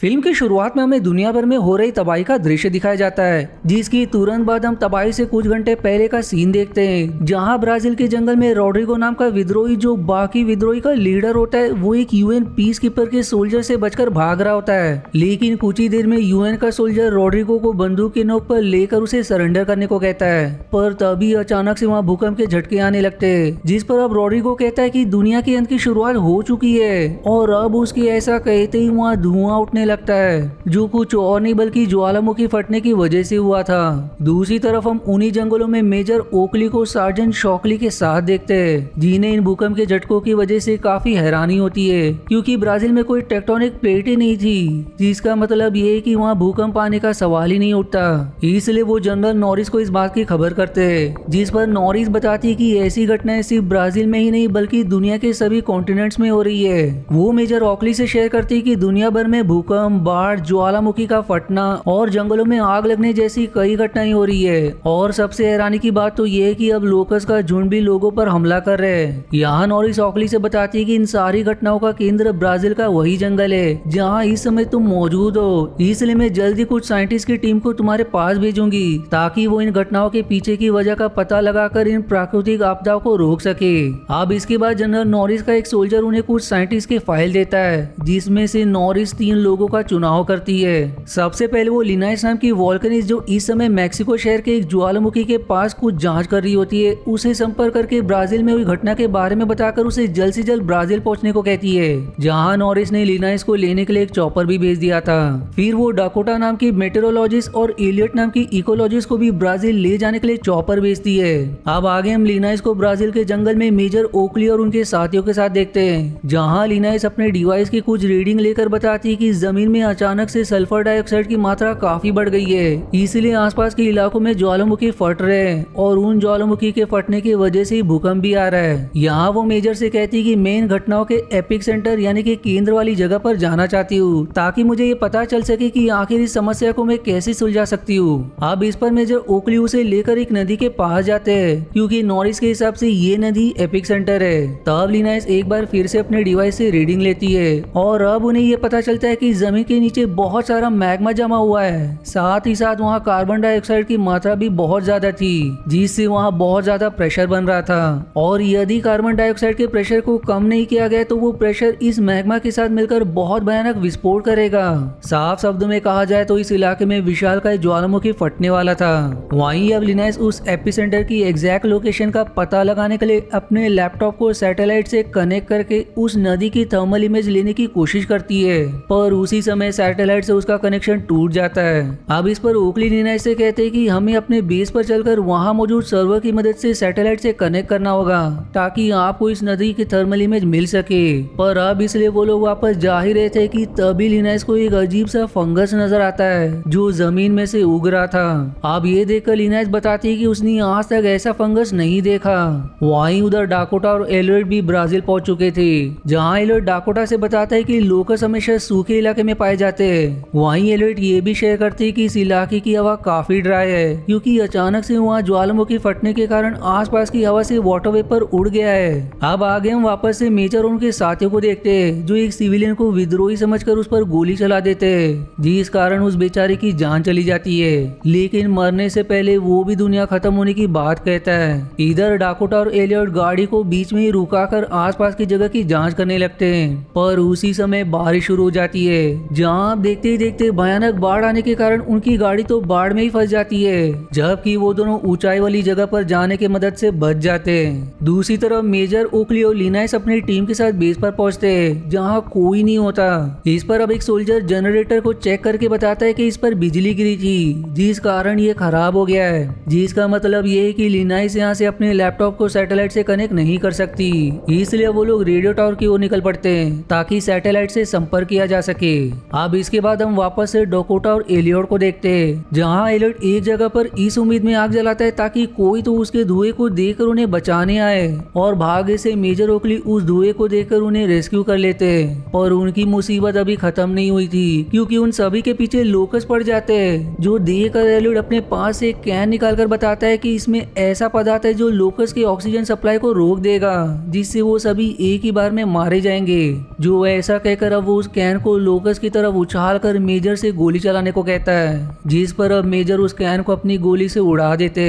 Film की शुरुआत में हमें दुनिया भर में हो रही तबाही का दृश्य दिखाया जाता है, जिसकी तुरंत बाद हम तबाही से कुछ घंटे पहले का सीन देखते हैं, जहां ब्राजील के जंगल में रोड्रिगो नाम का विद्रोही, जो बाकी विद्रोही का लीडर होता है, वो एक यूएन पीस कीपर के सोल्जर से बचकर भाग रहा होता है। लेकिन कुछ ही देर में यूएन का सोल्जर रोड्रिगो को बंदूक की नोक पर लेकर उसे सरेंडर करने को कहता है। पर तभी अचानक से वहाँ भूकंप के झटके आने लगते हैं, जिस पर अब रोड्रिगो कहता है कि दुनिया के अंत की शुरुआत हो चुकी है। और अब उसके ऐसा कहते ही वहाँ धुआं उठने लगता है, जो कुछ और नहीं बल्कि ज्वालामुखी फटने की वजह से हुआ था। दूसरी तरफ हम उन्हीं जंगलों में मेजर ओकली को सार्जेंट शॉकली के साथ देखते हैं, जिन्हें इन भूकंप के झटकों की वजह से काफी हैरानी होती है, क्योंकि ब्राजील में कोई टेक्टोनिक प्लेट ही नहीं थी, जिसका मतलब ये है कि वहाँ भूकंप आने का सवाल ही नहीं उठता। इसलिए वो जनरल नॉरिस को इस बात की खबर करते हैं, जिस पर नॉरिस बताती है कि ऐसी घटनाएं सिर्फ ब्राजील में ही नहीं बल्कि दुनिया के सभी कॉन्टिनेंट्स में हो रही है। वो मेजर ओकली से शेयर करती है कि दुनिया भर में भूकंप, बाढ़, ज्वालामुखी का फटना और जंगलों में आग लगने जैसी कई घटनाएं हो रही है। और सबसे हैरानी की बात तो ये है कि अब लोकस का झुंड भी लोगों पर हमला कर रहे हैं। यहाँ नॉरिस ओकली से बताती है कि इन सारी घटनाओं का केंद्र ब्राजील का वही जंगल है जहाँ इस समय तुम मौजूद हो। इसलिए मैं जल्दी कुछ साइंटिस्ट की टीम को तुम्हारे पास भेजूंगी, ताकि वो इन घटनाओं के पीछे की वजह का पता लगाकर इन प्राकृतिक आपदाओं को रोक सके। अब इसके बाद जनरल नॉरिस का एक सोल्जर उन्हें कुछ साइंटिस्ट की फाइल देता है, जिसमें से नॉरिस 3 लोगों का चुनाव करती है। सबसे पहले वो लिनाइस नाम की वॉल्कनिस्ट, जो इस समय मैक्सिको शहर के एक ज्वालामुखी के पास कुछ जांच कर रही होती है, उसे संपर्क करके ब्राजील में हुई घटना के बारे में बताकर उसे जल्द से जल्द ब्राजील पहुंचने को कहती है, जहां नॉरिस ने लिनाइस को लेने के लिए एक चॉपर भी भेज दिया था। फिर वो डाकोटा नाम की मेटेरोलॉजिस्ट और एलियट नाम की इकोलॉजिस्ट को भी ब्राजील ले जाने के लिए चॉपर भेजती है। अब आगे हम लिनाइस को ब्राजील के जंगल में मेजर ओकली और उनके साथियों के साथ देखते हैं, जहां लिनाइस अपने डिवाइस की कुछ रीडिंग लेकर बताती है कि जमीन में अचानक से सल्फर डाइऑक्साइड की मात्रा काफी बढ़ गई है, इसलिए आसपास के इलाकों में ज्वालामुखी फट रहे हैं और उन ज्वालामुखी के फटने की वजह से भूकंप भी आ रहा है। यहाँ वो मेजर से कहती है कि मैं इन घटनाओं के एपिक सेंटर यानी कि केंद्र वाली जगह पर जाना चाहती हूँ, ताकि मुझे ये पता चल सके कि आखिर इस समस्या को मैं कैसे सुलझा सकती हूँ। अब इस पर मेजर ओकली उसे लेकर एक नदी के पास जाते हैं, क्योंकि नॉरिस के हिसाब से ये नदी एपिक सेंटर है। तब लिनाइस एक बार फिर से अपने डिवाइस से रीडिंग लेती है और अब उन्हें ये पता चलता है कि जमीन के नीचे बहुत सारा मैग्मा जमा हुआ है। साथ ही साथ वहाँ कार्बन डाइऑक्साइड की मात्रा भी बहुत ज्यादा थी, जिससे वहाँ बहुत ज्यादा प्रेशर बन रहा था। और यदि कार्बन डाइऑक्साइड के प्रेशर को कम नहीं किया गया तो वो प्रेशर इस मैग्मा के साथ मिलकर बहुत भयानक विस्फोट करेगा। साफ शब्दों में कहा जाए तो इस इलाके में विशालकाय ज्वालामुखी फटने वाला था। वहीं अब लिनाइस उस एपिसेंटर की एग्जैक्ट लोकेशन का पता लगाने के लिए अपने लैपटॉप को सैटेलाइट से कनेक्ट करके उस नदी की थर्मल इमेज लेने की कोशिश करती है, पर उसी समय सैटेलाइट से उसका कनेक्शन टूट जाता है। अब इस पर ओकली लिनाइस से कहते हैं कि हमें अपने बेस पर चलकर वहां मौजूद सर्वर की मदद से सैटेलाइट से कनेक्ट करना होगा, ताकि आपको इस नदी की थर्मल इमेज मिल सके। पर अब इसलिए वो लोग वापस जा ही रहे थे कि तभी लिनाइस को एक अजीब सा फंगस नजर आता है, जो जमीन में से उग रहा था। अब ये देखकर लिनाइस बताती है कि उसने आज तक ऐसा फंगस नहीं देखा। वहीं उधर डाकोटा और एलियट भी ब्राजील पहुंच चुके थे, जहां एलियट डाकोटा से बताता है कि लोकस हमेशा सूखे इलाके में पाए जाते हैं। वहीं एलियट ये भी शेयर करती है कि इस इलाके की हवा काफी ड्राई है, क्योंकि अचानक से वहाँ ज्वालामुखी फटने के कारण आसपास की हवा से वाटर वेपर उड़ गया है। अब आगे हम वापस से मेजर और उनके साथियों को देखते हैं, जो एक सिविलियन को विद्रोही समझकर उस पर गोली चला देते हैं, जिस कारण उस बेचारे की जान चली जाती है। लेकिन मरने से पहले वो भी दुनिया खत्म होने की बात कहता है। इधर डाकोटा और एलियट गाड़ी को बीच में ही रुकाकर आसपास की जगह की जांच करने लगते हैं, पर उसी समय बारिश शुरू हो जाती है, जहां देखते ही देखते भयानक बाढ़ आने के कारण उनकी गाड़ी तो बाढ़ में ही फंस जाती है, जबकि वो दोनों ऊंचाई वाली जगह पर जाने की मदद से बच जाते हैं। दूसरी तरफ मेजर ओकली और लिनाइस अपनी टीम के साथ बेस पर पहुंचते हैं, जहां कोई नहीं होता। इस पर अब एक सोल्जर जनरेटर को चेक करके बताता है कि इस पर बिजली गिरी थी, जिस कारण ये खराब हो गया है, जिसका मतलब ये है कि लिनाइस यहाँ से अपने लैपटॉप को सैटेलाइट से कनेक्ट नहीं कर सकती। इसलिए वो लोग रेडियो टावर की ओर निकल पड़ते हैं, ताकि सैटेलाइट से संपर्क किया जा सके। अब इसके बाद हम वापस से डाकोटा और एलियट को देखते हैं, जहाँ एलियट एक जगह पर इस उम्मीद में आग जलाता है ताकि कोई तो उसके धुएं को देखकर उन्हें बचाने आए, और भाग्य से मेजर ओकली उस धुएं को देखकर उन्हें रेस्क्यू कर लेते हैं। पर उनकी मुसीबत अभी खत्म नहीं हुई थी, क्योंकि उन सभी के पीछे लोकस पड़ जाते हैं, जो देखकर एलियट अपने पास से एक कैन निकालकर बताता है कि इसमें ऐसा पदार्थ है जो लोकस के ऑक्सीजन सप्लाई को रोक देगा, जिससे वो सभी एक ही बार में मारे जाएंगे। जो ऐसा कहकर अब वो उस कैन को लोकस लोकस की तरफ उछाल कर मेजर से गोली चलाने को कहता है, जिस पर अब मेजर उस कैन को अपनी गोली से उड़ा देते।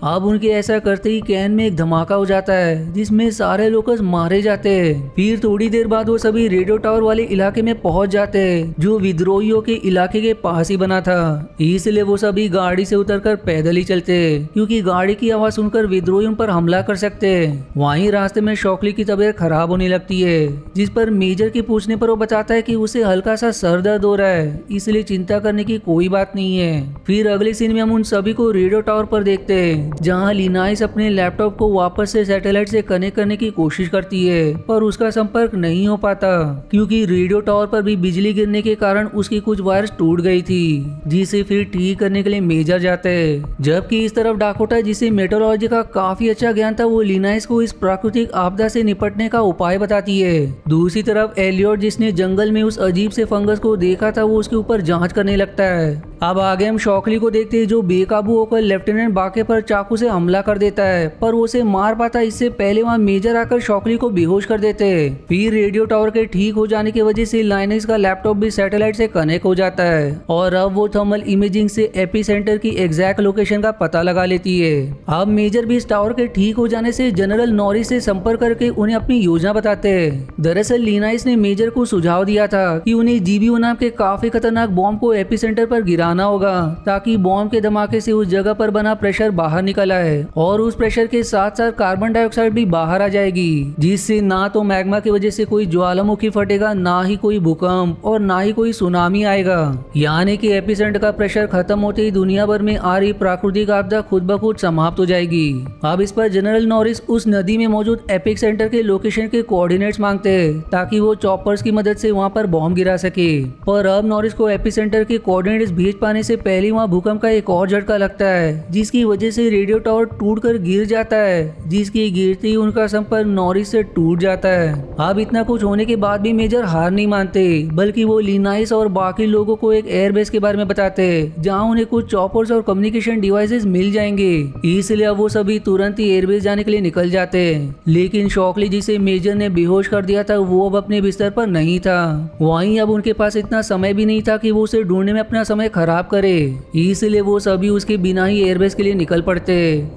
अब उनके ऐसा करते ही कैन में एक धमाका हो जाता है जिसमें सारे लोकस मारे जाते। फिर थोड़ी देर बाद वो सभी रेडियो टावर वाले इलाके में पहुंच जाते जो विद्रोहियों के इलाके के पास ही बना था। इसलिए वो सभी गाड़ी से उतरकर पैदल ही चलते क्योंकि गाड़ी की आवाज सुनकर विद्रोही उन पर हमला कर सकते। वहीं रास्ते में शॉकली की तबीयत खराब होने लगती है, जिस पर मेजर के पूछने पर वो बताता है कि उसे हल्का सा सर दर्द हो रहा है, इसलिए चिंता करने की कोई बात नहीं है। फिर अगले सीन में हम उन सभी को रेडियो टावर पर देखते हैं जहां लिनाइस अपने लैपटॉप को वापस से सैटेलाइट से कनेक्ट करने की कोशिश करती है, पर उसका संपर्क नहीं हो पाता क्योंकि रेडियो टावर पर भी बिजली गिरने के कारण उसकी कुछ वायर्स टूट गई थी, जिसे फिर ठीक करने के लिए मेजर जाते हैं। जबकि इस तरफ डाकोटा, जिसे मेट्रोलॉजी का काफी अच्छा ज्ञान था, वो लिनाइस को इस प्राकृतिक आपदा से निपटने का उपाय बताती है। दूसरी तरफ एलियट, जिसने जंगल में उस अजीब से फंगस को देखा था, वो उसके ऊपर जांच करने लगता है। अब आगे हम शॉकली को देखते हैं जो बेकाबू होकर लेफ्टिनेंट बाके पर चाकू से हमला कर देता है, पर वो उसे मार पाता इससे पहले वहाँ मेजर आकर शॉकली को बेहोश कर देते हैं। फिर रेडियो टावर के ठीक हो जाने की वजह से लाइनस का लैपटॉप भी सैटेलाइट से कनेक्ट हो जाता है और अब वो थर्मल इमेजिंग से एपिसेंटर की एग्जैक्ट लोकेशन का पता लगा लेती है। अब मेजर भी इस टावर के ठीक हो जाने से जनरल नॉरिस से संपर्क करके उन्हें अपनी योजना बताते हैं। दरअसल लिनाइस ने मेजर को सुझाव दिया था कि उन्हें GBO नाम के काफी खतरनाक बॉम्ब को एपिसेंटर पर गिराना होगा ताकि बॉम्ब के धमाके से उस जगह पर बना प्रेशर बाहर निकल आए और उस प्रेशर के साथ साथ कार्बन डाइऑक्साइड भी बाहर आ जाएगी, जिससे ना तो मैग्मा की वजह से कोई ज्वालामुखी फटेगा, ना ही कोई भूकंप और ना ही कोई सुनामी आएगा। यानी कि एपिसेंटर का प्रेशर खत्म होते ही दुनिया भर में आ रही प्राकृतिक आपदा खुद ब खुद समाप्त हो जाएगी। अब इस पर जनरल नॉरिस उस नदी में मौजूद एपिक सेंटर के लोकेशन के कोऑर्डिनेट्स मांगते हैं ताकि वो चॉपर्स की मदद से वहां पर बॉम्ब गिरा सके। पर अब नॉरिस को एपिसेंटर के कोऑर्डिनेट्स भेज पाने से पहले वहां भूकंप का एक और झटका लगता है, जिसकी वजह से रेडियो टावर टूटकर गिर जाता है, जिसकी गिरते ही उनका संपर्क नॉरिस से टूट जाता है। अब इतना कुछ होने के बाद भी मेजर हार नहीं मानते, बल्कि वो लिनाइस और बाकी लोगों को एक एयरबेस के बारे में बताते हैं जहां उन्हें कुछ चॉपर्स और कम्युनिकेशन डिवाइसेस मिल जाएंगे। इसलिए अब वो सभी तुरंत ही एयरबेस जाने के लिए निकल जाते हैं। लेकिन शॉकली, जिसे मेजर ने बेहोश कर दिया था, वो अब अपने बिस्तर पर नहीं था। वहीं अब उनके पास इतना समय भी नहीं था कि वो उसे ढूंढने में अपना समय खराब करे, इसलिए वो सभी उसके बिना ही एयरबेस के लिए निकल पड़ते।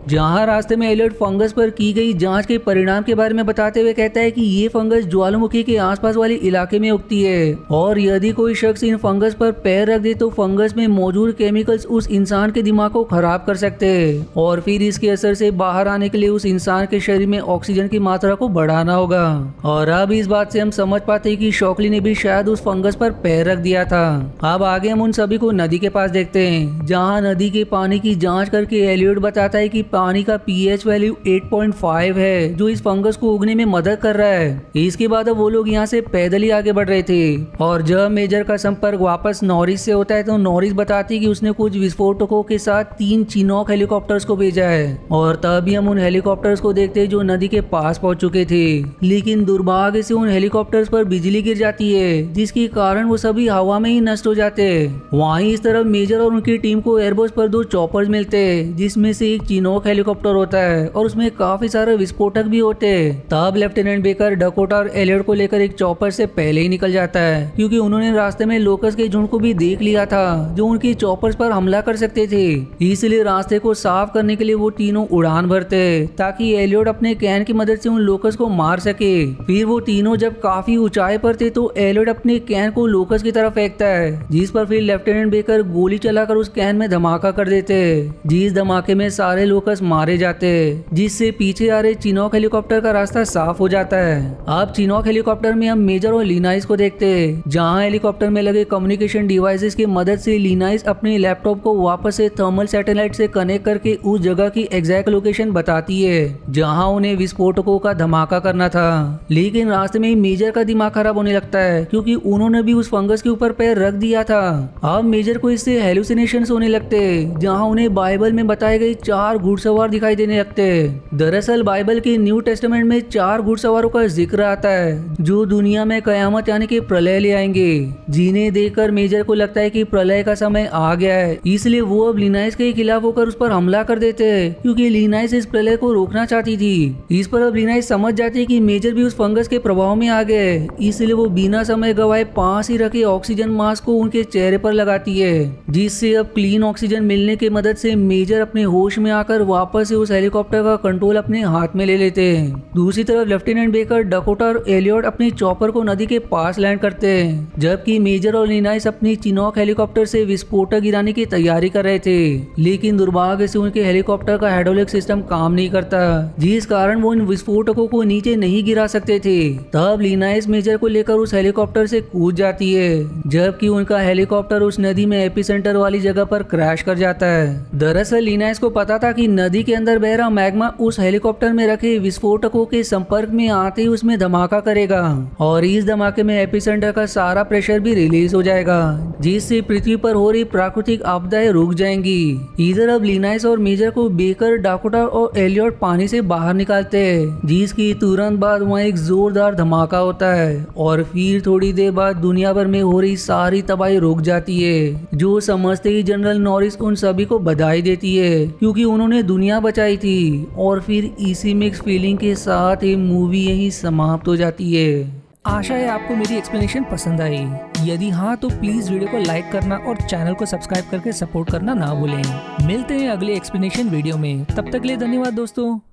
जहां रास्ते में एलियट फंगस पर की गई जांच के परिणाम के बारे में बताते हुए कहता है कि ये फंगस ज्वालामुखी के आसपास वाले इलाके में उगती है और यदि कोई शख्स इन फंगस पर पैर रख दे तो फंगस में मौजूद केमिकल्स उस इंसान के दिमाग को खराब कर सकते हैं और फिर इसके असर से बाहर आने के लिए उस इंसान के शरीर में ऑक्सीजन की मात्रा को बढ़ाना होगा। और अब इस बात से हम समझ पाते हैं कि शॉकली ने भी शायद उस फंगस पर पैर रख दिया था। अब आगे हम उन सभी को नदी के पास देखते हैं जहां नदी के पानी की जांच करके एलियट बताता है कि पानी का pH वैल्यू 8.5 है, जो इस फंगस को उगने में मदद कर रहा है। इसके बाद अब वो लोग यहाँ से पैदल ही आगे बढ़ रहे थे और जब मेजर का संपर्क वापस नॉरिस से होता है तो नॉरिस बताती है कि उसने कुछ विस्फोटकों के साथ 3 चिनॉक हेलीकॉप्टर्स को भेजा है और तभी हम उन हेलीकॉप्टर्स को देखते हैं जो नदी के पास पहुंच चुके थे। लेकिन दुर्भाग्य से उन हेलीकॉप्टर्स पर बिजली गिर जाती है, जिसके कारण वो सभी हवा में ही नष्ट हो जाते हैं। वहीं इस तरफ मेजर और उनकी टीम को एयरबेस पर 2 चॉपर्स मिलते हैं, जिसमें से एक चिनॉक हेलीकॉप्टर होता है और उसमें काफी सारे विस्फोटक भी होते हैं। तब लेफ्टिनेंट बेकर डकोटा और एलियट को लेकर एक चॉपर से पहले ही निकल जाता है, क्योंकि उन्होंने रास्ते में लोकस के झुंड को भी देख लिया था जो उनकी चॉपर्स पर हमला कर सकते थे। इसलिए रास्ते को साफ करने के लिए वो तीनों उड़ान भरते ताकि एलियट अपने कैन की मदद से उन लोकस को मार सके। फिर वो तीनों जब काफी ऊंचाई पर थे तो एलियट अपने कैन को लोकस की तरफ फेंकता है, जिस पर फिर लेफ्टिनेंट बेकर गोली चलाकर उस कैन में धमाका कर देते, जिस धमाके में सारे लोकस मारे जाते, जिससे पीछे आ रहे चिनॉक हेलीकॉप्टर का रास्ता साफ हो जाता है। अब चिनॉक हेलीकॉप्टर में हम मेजर और लिनाइस को देखते हैं, जहां हेलीकॉप्टर में लगे कम्युनिकेशन डिवाइसेस की मदद से लिनाइस अपने लैपटॉप को वापस से थर्मल सैटेलाइट से कनेक्ट करके उस जगह की एग्जैक्ट लोकेशन बताती है जहां उन्हें विस्फोटकों का धमाका करना था। लेकिन रास्ते में ही मेजर का दिमाग खराब होने लगता है, क्योंकि उन्होंने भी उस फंगस के ऊपर पैर रख दिया था। अब मेजर को इससे हेलुसिनेशंस होने लगते, जहां उन्हें बाइबल में बताए गए 4 घुड़सवार दिखाई देने लगते। दरअसल बाइबल के न्यू टेस्टामेंट में 4 घुड़सवारों का जिक्र आता है जो दुनिया में कयामत यानी कि प्रलय ले आएंगे, जिन्हें देखकर मेजर को लगता है कि प्रलय का समय आ गया है। इसलिए वो अब लिनाइस के खिलाफ होकर उस पर हमला कर देते हैं, क्योंकि लिनाइस इस प्रलय को रोकना चाहती थी। इस पर अब लिनाइस समझ जाती है कि मेजर भी उस फंगस के प्रभाव में आ गए, इसलिए वो बिना समय गवाए पास ही रखे ऑक्सीजन मास्क को उनके चेहरे पर लगाती है, जिससे अब क्लीन ऑक्सीजन मिलने की मदद से मेजर अपने होश में आकर वापस से उस हेलीकॉप्टर का कंट्रोल अपने हाथ में ले लेते हैं। दूसरी तरफ लेफ्टिनेंट बेकर, डकोटा और एलियट अपनी चॉपर को नदी के पास लैंड करते हैं, जबकि मेजर और लिनाइस अपनी चिनॉक हेलीकॉप्टर से विस्फोटक गिराने की तैयारी कर रहे थे। लेकिन दुर्भाग्य से उनके हेलीकॉप्टर का हाइड्रोलिक सिस्टम काम नहीं करता, जिस कारण वो इन विस्फोटकों को नीचे नहीं गिरा सकते थे। तब लिनाइस मेजर को लेकर उस हेलीकॉप्टर से कूद जाती है, जबकि उनका हेलीकॉप्टर उस नदी में एपिसेंटर वाली जगह पर क्रैश कर जाता है। दरअसल लिनाइस को पता था कि नदी के अंदर बह रहा मैग्मा उस हेलीकॉप्टर में रखे विस्फोटकों के संपर्क में आते ही उसमें धमाका करेगा और इस धमाके में एपिसेंटर का सारा प्रेशर भी रिलीज हो जाएगा, जिससे पृथ्वी पर हो रही प्राकृतिक आपदाएं रुक जाएंगी। इधर अब लिनाइस और मेजर को बेकर, डाकोटा और एलियट पानी से बाहर निकालते हैं, जिसकी तुरंत बाद वहाँ एक जोरदार धमाका होता है और फिर थोड़ी देर बाद दुनिया भर में हो रही सारी तबाही रुक जाती है। जो समझते ही जनरल नॉरिस उन सभी को बधाई देती है, क्योंकि उन्होंने दुनिया बचाई थी। और फिर इसी मिक्स फीलिंग के साथ ये मूवी यहीं समाप्त हो जाती है। आशा है आपको मेरी एक्सप्लेनेशन पसंद आई। यदि हाँ तो प्लीज वीडियो को लाइक करना और चैनल को सब्सक्राइब करके सपोर्ट करना ना भूलें। मिलते हैं अगले एक्सप्लेनेशन वीडियो में, तब तक के लिए धन्यवाद दोस्तों।